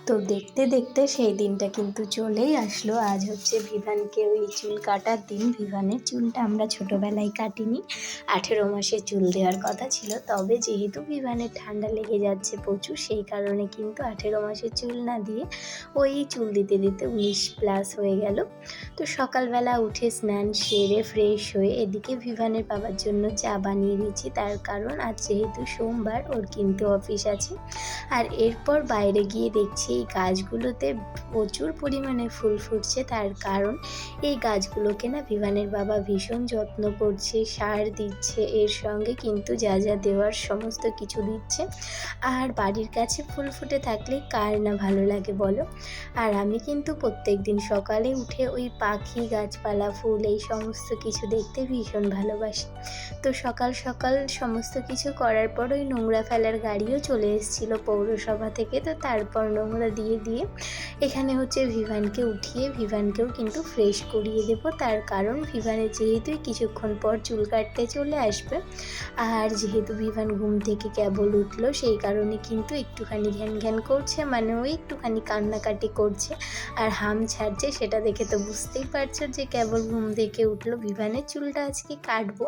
তো দেখতে দেখতে সেই দিনটা কিন্তু চলেই আসলো। আজ হচ্ছে ভিভানকে ওই চুল কাটার দিন। ভিভানের চুলটা আমরা ছোটোবেলায় কাটিনি, 18 মাসে চুল দেওয়ার কথা ছিল। তবে যেহেতু ভিভানের ঠান্ডা লেগে যাচ্ছে প্রচুর, সেই কারণে কিন্তু 18 মাসে চুল না দিয়ে ওই চুল দিতে দিতে 19+ হয়ে গেল। তো সকালবেলা উঠে স্নান সেরে ফ্রেশ হয়ে এদিকে ভিভানের বাবার জন্য চা বানিয়ে দিয়েছি, তার কারণ আজ যেহেতু সোমবার, ওর কিন্তু অফিস আছে। আর এরপর বাইরে গিয়ে দেখছি এই গাছগুলোতে প্রচুর পরিমাণে ফুল ফুটছে, তার কারণ এই গাছগুলোকে না ভিভানের বাবা ভীষণ যত্ন করছে, সার দিচ্ছে, এর সঙ্গে কিন্তু যা যা দেওয়ার সমস্ত কিছু দিচ্ছে। আর বাড়ির কাছে ফুল ফুটে থাকলে কার না ভালো লাগে বলো। আর আমি কিন্তু প্রত্যেক দিন সকালে উঠে ওই পাখি, গাছপালা, ফুল এই সমস্ত কিছু দেখতে ভীষণ ভালোবাসি। তো সকাল সকাল সমস্ত কিছু করার পর ওই নোংরা ফেলার গাড়িও চলে এসেছিলো পৌরসভা থেকে। তো তারপর নোংরা দিয়ে এখানে হচ্ছে ভিভানকে উঠিয়ে ভিভানকেও কিন্তু ফ্রেশ করিয়ে দেব, তার কারণ ভিভানের যেহেতু কিছুক্ষণ পর চুল কাটতে চলে আসবে। আর যেহেতু ভিভান ঘুম থেকে কেবল উঠলো, সেই কারণে কিন্তু একটুখানি ঘ্যান ঘ্যান করছে, মানে ওই একটুখানি কান্নাকাটি করছে আর হাম ছাড়ছে। সেটা দেখে তো বুঝতেই পারছো যে কেবল ঘুম থেকে উঠলো। ভিভানের চুলটা আজকে কাটবো,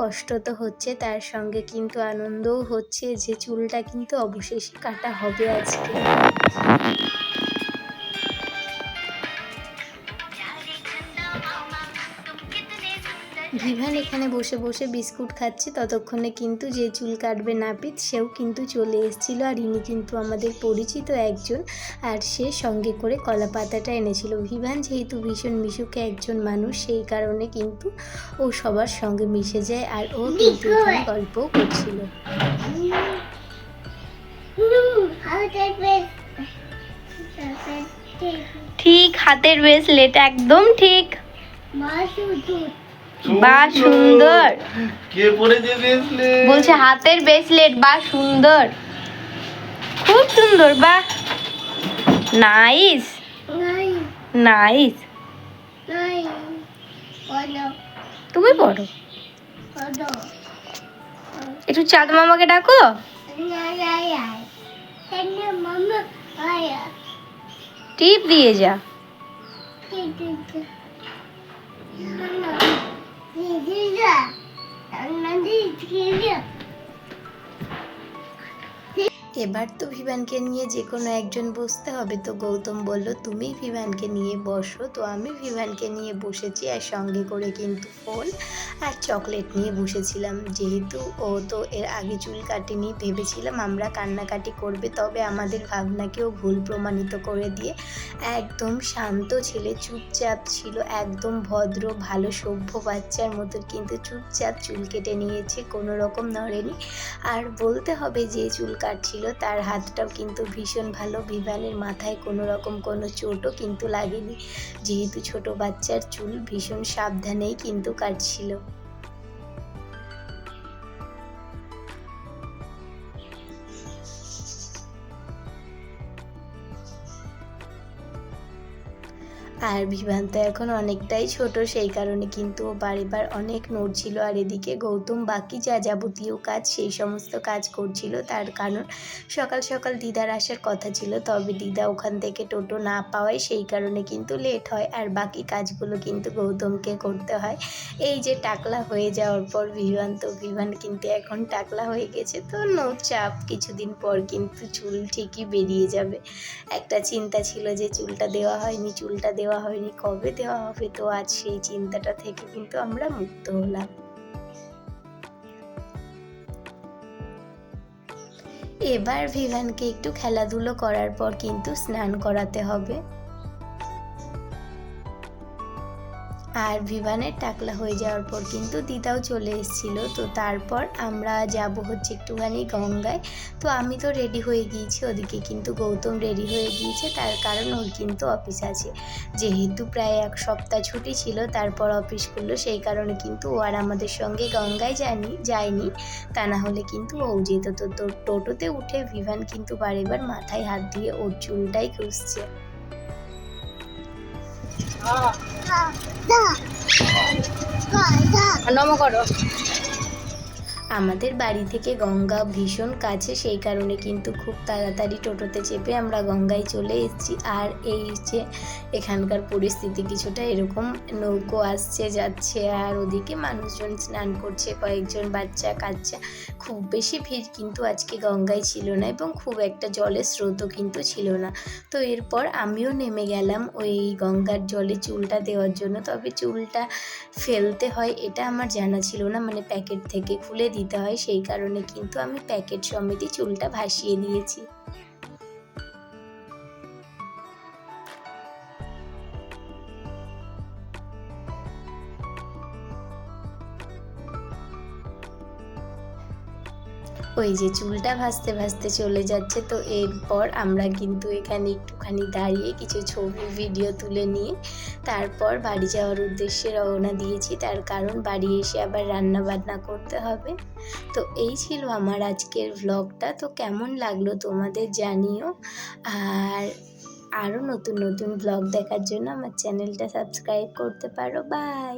কষ্ট তো হচ্ছে, তার সঙ্গে কিন্তু আনন্দও হচ্ছে যে চুলটা কিন্তু অবশেষে কাটা হবে আজকে। ভিভান এখানে বসে বসে বিস্কুট খাচ্ছে, ততক্ষণে কিন্তু যে চুল কাটবে নাপিত সেও কিন্তু চলে এসেছিলো। আর ইনি কিন্তু আমাদের পরিচিত একজন, আর সে সঙ্গে করে কলা পাতাটা এনেছিল। ভিভান যেহেতু ভীষণ মিশুকে একজন মানুষ, সেই কারণে কিন্তু ও সবার সঙ্গে মিশে যায়, আর ও কিন্তু এখানে গল্পও করছিল। ঠিক, হাতের ব্রেসলেট একদম ঠিক। বা সুন্দর, কে পরেছে ব্রেসলেট? বলছে হাতের ব্রেসলেট, বা সুন্দর, খুব সুন্দর, বা নাইস নাইস। তুমি পড়ো, একটু চাঁদ মামাকে ডাকো। টিপ দিয়ে যা। এবার তো ভিভানকে নিয়ে যে কোনো একজন বসতে হবে। তো গৌতম বলল তুমি ভিভানকে নিয়ে বসো। তো আমি ভিভানকে নিয়ে বসেছি, আর সঙ্গে করে কিন্তু ফোন আর চকলেট নিয়ে বসেছিলাম। যেহেতু ও তো এর আগে চুল কাটেনি, ভেবেছিলাম আমরা কান্নাকাটি করবে, তবে আমাদের ভাবনাকেও ভুল প্রমাণিত করে দিয়ে একদম শান্ত ছেলে, চুপচাপ ছিল, একদম ভদ্র ভালো সভ্য বাচ্চার মতো কিন্তু চুপচাপ চুল কেটে নিয়েছে, কোনো রকম নড়েনি। আর বলতে হবে যে চুল কাটছিল তার হাতটাও কিন্তু ভীষণ ভালো। ভিভানের মাথায় কোনো রকম কোনো চোটও কিন্তু লাগেনি, যেহেতু ছোট বাচ্চার চুল ভীষণ সাবধানেই কিন্তু কাটছিল। আর ভিভান তো এখন অনেকটাই ছোট, সেই কারণে কিন্তু ও বারবার অনেক নড়ছিল। আর এদিকে গৌতম বাকি যা যাবতীয় কাজ সেই সমস্ত কাজ করছিল, তার কারণ সকাল সকাল দিদার আসার কথা ছিল, তবে দিদা ওখান থেকে টোটো না পাওয়ায় সেই কারণে কিন্তু লেট হয়। আর বাকি কাজগুলো কিন্তু গৌতমকে করতে হয়। এই যে টাকলা হয়ে যাওয়ার পর ভিভান কিন্তু এখন টাকলা হয়ে গেছে, তো নো চাপ, কিছুদিন পর কিন্তু চুল ঠিকই বেরিয়ে যাবে। একটা চিন্তা ছিল যে চুলটা দেওয়া হয়নি, কবে দেওয়া হবে। তো আজ সেই চিন্তাটা থেকে কিন্তু আমরা মুক্ত হলাম। এবার ভিভানকে একটু খেলাধুলো করার পর কিন্তু স্নান করাতে হবে। আর ভিভানের টাকলা হয়ে যাওয়ার পর কিন্তু দিদাও চলে এসেছিলো। তো তারপর আমরা যাব হচ্ছে একটুখানি গঙ্গায়। তো আমি তো রেডি হয়ে গিয়েছি, ওদিকে কিন্তু গৌতম রেডি হয়ে গিয়েছে, তার কারণ ওর কিন্তু অফিস আছে। যেহেতু প্রায় 1 সপ্তাহ ছুটি ছিল, তারপর অফিস করলো, সেই কারণে কিন্তু ও আর আমাদের সঙ্গে গঙ্গায় যায়নি, তা না হলে কিন্তু ও যেত। তো টোটোতে উঠে ভিভান কিন্তু বারেবার মাথায় হাত দিয়ে ওর চুলটাই খুঁজছে। নম করো। আমাদের বাড়ি থেকে গঙ্গা ভীষণ কাছে, সেই কারণে কিন্তু খুব তাড়াতাড়ি টোটোতে চেপে আমরা গঙ্গায় চলে এসেছি। আর এই যে এখানকার পরিস্থিতি কিছুটা এরকম, নৌকো আসছে যাচ্ছে আর ওদিকে মানুষজন স্নান করছে, কয়েকজন বাচ্চা কাচ্চা। খুব বেশি ভিড় কিন্তু আজকে গঙ্গায় ছিল না এবং খুব একটা জলের স্রোতও কিন্তু ছিল না। তো এরপর আমিও নেমে গেলাম ওই গঙ্গার জলে চুলটা দেওয়ার জন্য। তবে চুলটা ফেলতে হয় এটা আমার জানা ছিল না, মানে প্যাকেট থেকে খুলে দিতে হয়, সেই কারণে কিন্তু আমি প্যাকেট সমেতই চুলটা ভাসিয়ে দিয়েছি। ওই যে চুলটা ভাসতে ভাসতে চলে যাচ্ছে। তো এরপর আমরা কিন্তু এখানে একটুখানি দাঁড়িয়ে কিছু ছবি ভিডিও তুলে নিয়ে তারপর বাড়ি যাওয়ার উদ্দেশ্যে রওনা দিয়েছি, তার কারণ বাড়ি এসে আবার রান্না বান্না করতে হবে। তো এই ছিল আমার আজকের ভ্লগটা। তো কেমন লাগলো তোমাদের জানিও, আর আরও নতুন নতুন ভ্লগ দেখার জন্য আমার চ্যানেলটা সাবস্ক্রাইব করতে পারো। বাই।